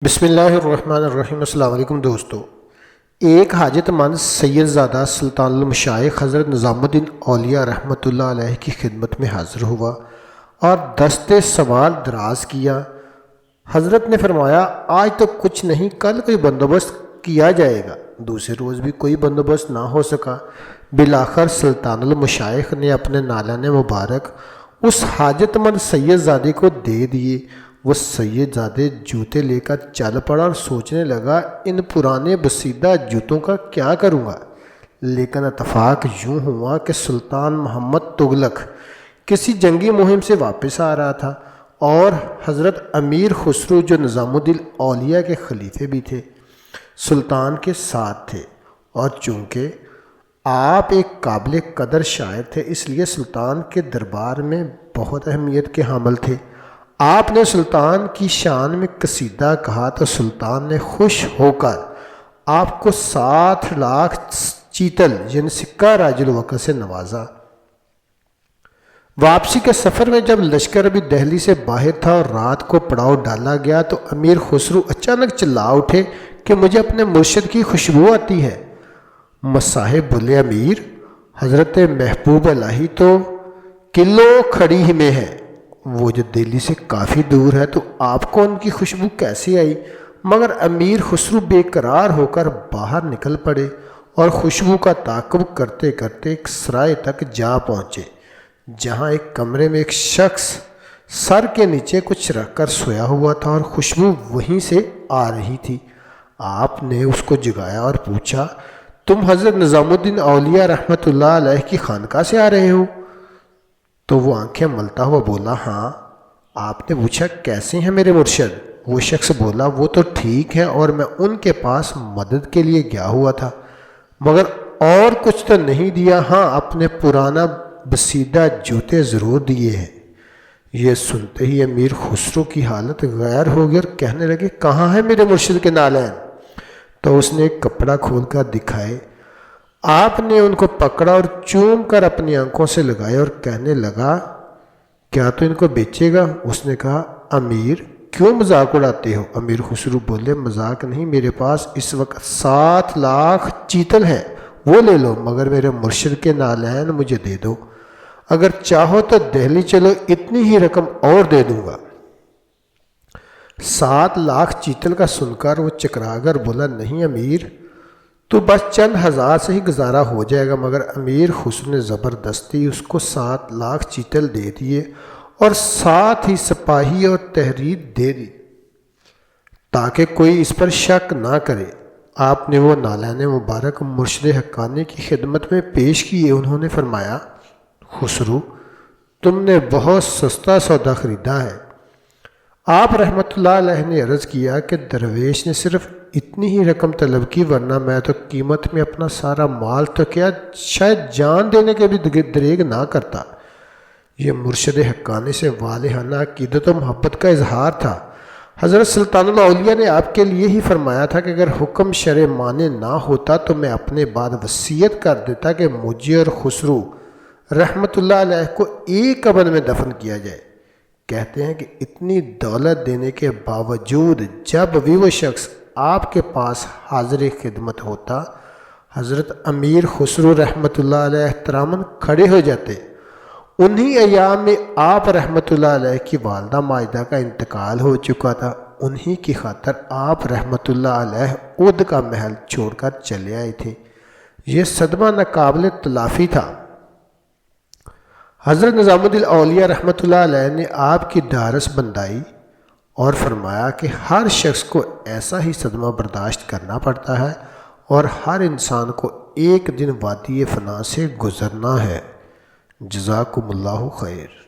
بسم اللہ الرحمن الرحیم۔ السلام علیکم دوستو۔ ایک حاجت مند سید زادہ سلطان المشائخ حضرت نظام الدین اولیاء رحمۃ اللہ علیہ کی خدمت میں حاضر ہوا اور دست سوال دراز کیا۔ حضرت نے فرمایا، آج تو کچھ نہیں، کل کوئی بندوبست کیا جائے گا۔ دوسرے روز بھی کوئی بندوبست نہ ہو سکا۔ بالآخر سلطان المشائخ نے اپنے نالان مبارک اس حاجت مند سید زادے کو دے دیے۔ وہ سید زادے جوتے لے کر چل پڑا اور سوچنے لگا، ان پرانے بسیدہ جوتوں کا کیا کروں گا؟ لیکن اتفاق یوں ہوا کہ سلطان محمد تغلق کسی جنگی مہم سے واپس آ رہا تھا اور حضرت امیر خسرو جو نظام الدین اولیاء کے خلیفے بھی تھے سلطان کے ساتھ تھے، اور چونکہ آپ ایک قابل قدر شاعر تھے اس لیے سلطان کے دربار میں بہت اہمیت کے حامل تھے۔ آپ نے سلطان کی شان میں قصیدہ کہا تو سلطان نے خوش ہو کر آپ کو 60 لاکھ چیتل یعنی سکہ راج الوقت سے نوازا۔ واپسی کے سفر میں جب لشکر ابھی دہلی سے باہر تھا اور رات کو پڑاؤ ڈالا گیا تو امیر خسرو اچانک چلا اٹھے کہ مجھے اپنے مرشد کی خوشبو آتی ہے۔ مصاحب بولے، امیر، حضرت محبوب الہی تو کلو کھڑی ہی میں ہے، وہ جو دہلی سے کافی دور ہے، تو آپ کو ان کی خوشبو کیسے آئی؟ مگر امیر خسرو بے قرار ہو کر باہر نکل پڑے اور خوشبو کا تعاقب کرتے کرتے ایک سرائے تک جا پہنچے، جہاں ایک کمرے میں ایک شخص سر کے نیچے کچھ رکھ کر سویا ہوا تھا اور خوشبو وہیں سے آ رہی تھی۔ آپ نے اس کو جگایا اور پوچھا، تم حضرت نظام الدین اولیاء رحمۃ اللہ علیہ کی خانقاہ سے آ رہے ہو؟ تو وہ آنکھیں ملتا ہوا بولا، ہاں۔ آپ نے پوچھا، کیسے ہیں میرے مرشد؟ وہ شخص بولا، وہ تو ٹھیک ہے اور میں ان کے پاس مدد کے لیے گیا ہوا تھا، مگر اور کچھ تو نہیں دیا، ہاں اپنے پرانا بسیدہ جوتے ضرور دیے ہیں۔ یہ سنتے ہی امیر خسرو کی حالت غیر ہو گئی اور کہنے لگے، کہاں ہے میرے مرشد کے نالین؟ تو اس نے ایک کپڑا کھول کر دکھائے۔ آپ نے ان کو پکڑا اور چوم کر اپنی آنکھوں سے لگائے اور کہنے لگا، کیا تو ان کو بیچے گا؟ اس نے کہا، امیر کیوں مذاق اڑاتے ہو؟ امیر خسرو بولے، مذاق نہیں، میرے پاس اس وقت 60 لاکھ چیتل ہیں، وہ لے لو، مگر میرے مرشد کے نالین مجھے دے دو، اگر چاہو تو دہلی چلو، اتنی ہی رقم اور دے دوں گا۔ 60 لاکھ چیتل کا سن کر وہ چکرا کر بولا، نہیں امیر، تو بس چند ہزار سے ہی گزارا ہو جائے گا۔ مگر امیر خسرو نے زبردستی اس کو 60 لاکھ چیتل دے دیے اور ساتھ ہی سپاہی اور تحریر دے دی تاکہ کوئی اس پر شک نہ کرے۔ آپ نے وہ نالین مبارک مرشد حقانی کی خدمت میں پیش کیے۔ انہوں نے فرمایا، خسرو، تم نے بہت سستا سودا خریدا ہے۔ آپ رحمۃ اللہ علیہ نے عرض کیا کہ درویش نے صرف اتنی ہی رقم طلب کی، ورنہ میں تو قیمت میں اپنا سارا مال تو کیا شاید جان دینے کے بھی دریغ نہ کرتا۔ یہ مرشد حقانی سے والہانہ عقیدت و محبت کا اظہار تھا۔ حضرت سلطان الاولیاء نے آپ کے لیے ہی فرمایا تھا کہ اگر حکم شرع مانع نہ ہوتا تو میں اپنے بعد وصیت کر دیتا کہ مجھے اور خسرو رحمۃ اللہ علیہ کو ایک قبر میں دفن کیا جائے۔ کہتے ہیں کہ اتنی دولت دینے کے باوجود جب بھی وہ شخص آپ کے پاس حاضر خدمت ہوتا، حضرت امیر خسرو رحمۃ اللہ علیہ احتراماً کھڑے ہو جاتے۔ انہی ایام میں آپ رحمۃ اللہ علیہ کی والدہ ماجدہ کا انتقال ہو چکا تھا۔ انہی کی خاطر آپ رحمۃ اللہ علیہ اودھ کا محل چھوڑ کر چلے آئے تھے۔ یہ صدمہ ناقابل تلافی تھا۔ حضرت نظام الدین اولیاء رحمۃ اللہ علیہ نے آپ کی ڈھارس بندائی اور فرمایا کہ ہر شخص کو ایسا ہی صدمہ برداشت کرنا پڑتا ہے اور ہر انسان کو ایک دن وادی فنا سے گزرنا ہے۔ جزاکم اللہ خیر۔